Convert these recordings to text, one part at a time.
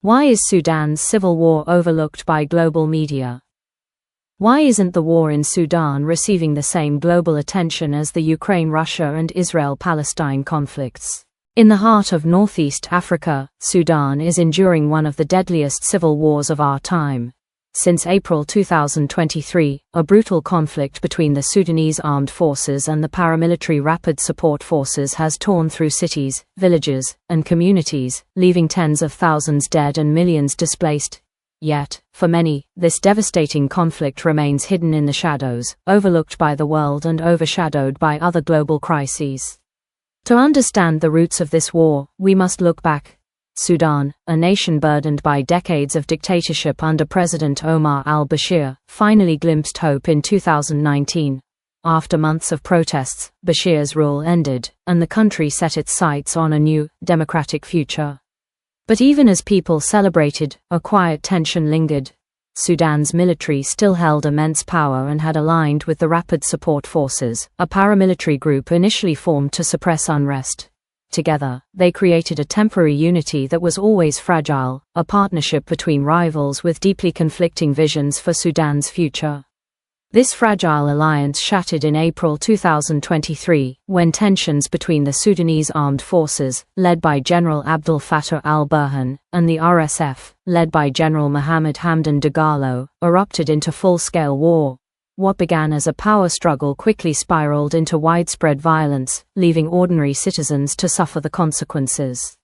Why is Sudan's civil war overlooked by global media? Why isn't the war in Sudan receiving the same global attention as the Ukraine-Russia and Israel-Palestine conflicts? In the heart of Northeast Africa, Sudan is enduring one of the deadliest civil wars of our time. Since April 2023, a brutal conflict between the Sudanese armed forces and the paramilitary Rapid Support Forces has torn through cities, villages, and communities, leaving tens of thousands dead and millions displaced. Yet, for many, this devastating conflict remains hidden in the shadows, overlooked by the world and overshadowed by other global crises. To understand the roots of this war, we must look back. Sudan, a nation burdened by decades of dictatorship under President Omar al-Bashir, finally glimpsed hope in 2019. After months of protests, Bashir's rule ended, and the country set its sights on a new, democratic future. But even as people celebrated, a quiet tension lingered. Sudan's military still held immense power and had aligned with the Rapid Support Forces, a paramilitary group initially formed to suppress unrest. Together, they created a temporary unity that was always fragile, a partnership between rivals with deeply conflicting visions for Sudan's future. This fragile alliance shattered in April 2023, when tensions between the Sudanese armed forces, led by General Abdel Fattah al-Burhan, and the RSF, led by General Mohamed Hamdan Dagalo, erupted into full-scale war. What began as a power struggle quickly spiraled into widespread violence, leaving ordinary citizens to suffer the consequences.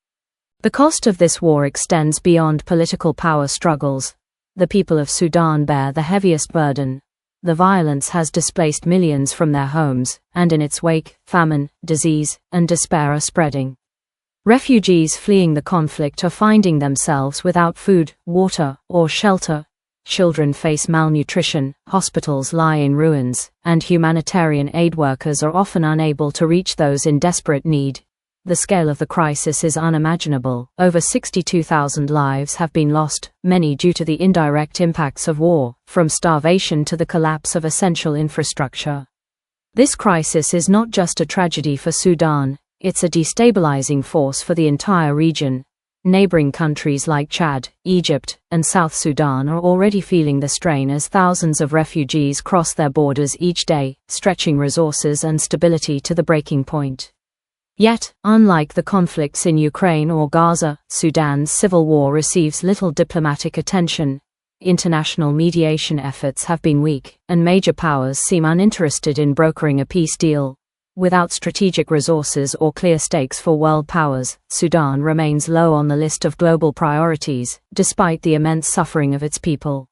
The cost of this war extends beyond political power struggles. The people of Sudan bear the heaviest burden. The violence has displaced millions from their homes, and in its wake, famine, disease, and despair are spreading. Refugees fleeing the conflict are finding themselves without food, water, or shelter. Children face malnutrition, hospitals lie in ruins, and humanitarian aid workers are often unable to reach those in desperate need. The scale of the crisis is unimaginable. Over 62,000 lives have been lost, many due to the indirect impacts of war, from starvation to the collapse of essential infrastructure. This crisis is not just a tragedy for Sudan, it's a destabilizing force for the entire region. Neighboring countries like Chad, Egypt, and South Sudan are already feeling the strain as thousands of refugees cross their borders each day, stretching resources and stability to the breaking point. Yet, unlike the conflicts in Ukraine or Gaza, Sudan's civil war receives little diplomatic attention. International mediation efforts have been weak, and major powers seem uninterested in brokering a peace deal. Without strategic resources or clear stakes for world powers, Sudan remains low on the list of global priorities, despite the immense suffering of its people.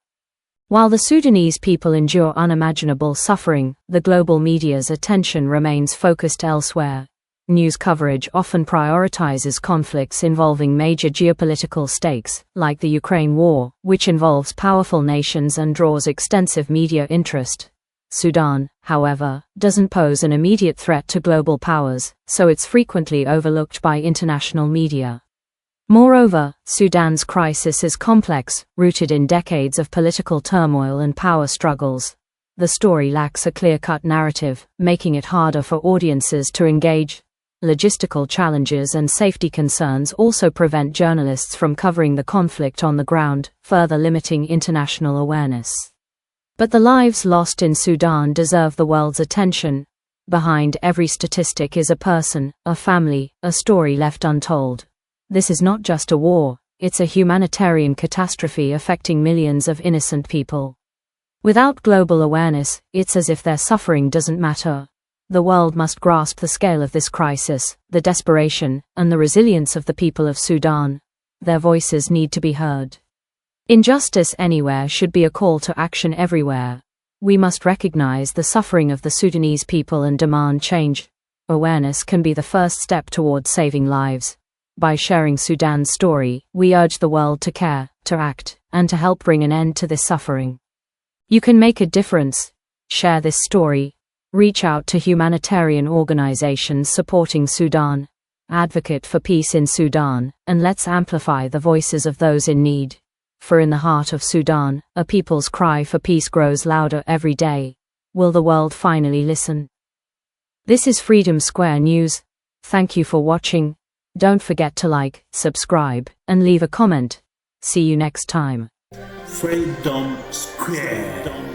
While the Sudanese people endure unimaginable suffering, the global media's attention remains focused elsewhere. News coverage often prioritizes conflicts involving major geopolitical stakes, like the Ukraine war, which involves powerful nations and draws extensive media interest. Sudan, however, doesn't pose an immediate threat to global powers, so it's frequently overlooked by international media. Moreover, Sudan's crisis is complex, rooted in decades of political turmoil and power struggles. The story lacks a clear-cut narrative, making it harder for audiences to engage. Logistical challenges and safety concerns also prevent journalists from covering the conflict on the ground, further limiting international awareness. But the lives lost in Sudan deserve the world's attention. Behind every statistic is a person, a family, a story left untold. This is not just a war, it's a humanitarian catastrophe affecting millions of innocent people. Without global awareness, it's as if their suffering doesn't matter. The world must grasp the scale of this crisis, the desperation, and the resilience of the people of Sudan. Their voices need to be heard. Injustice anywhere should be a call to action everywhere. We must recognize the suffering of the Sudanese people and demand change. Awareness can be the first step towards saving lives. By sharing Sudan's story, we urge the world to care, to act, and to help bring an end to this suffering. You can make a difference. Share this story. Reach out to humanitarian organizations supporting Sudan. Advocate for peace in Sudan, and let's amplify the voices of those in need. For in the heart of Sudan, a people's cry for peace grows louder every day. Will the world finally listen? This is Freedom Square News. Thank you for watching. Don't forget to like, subscribe, and leave a comment. See you next time. Freedom Square.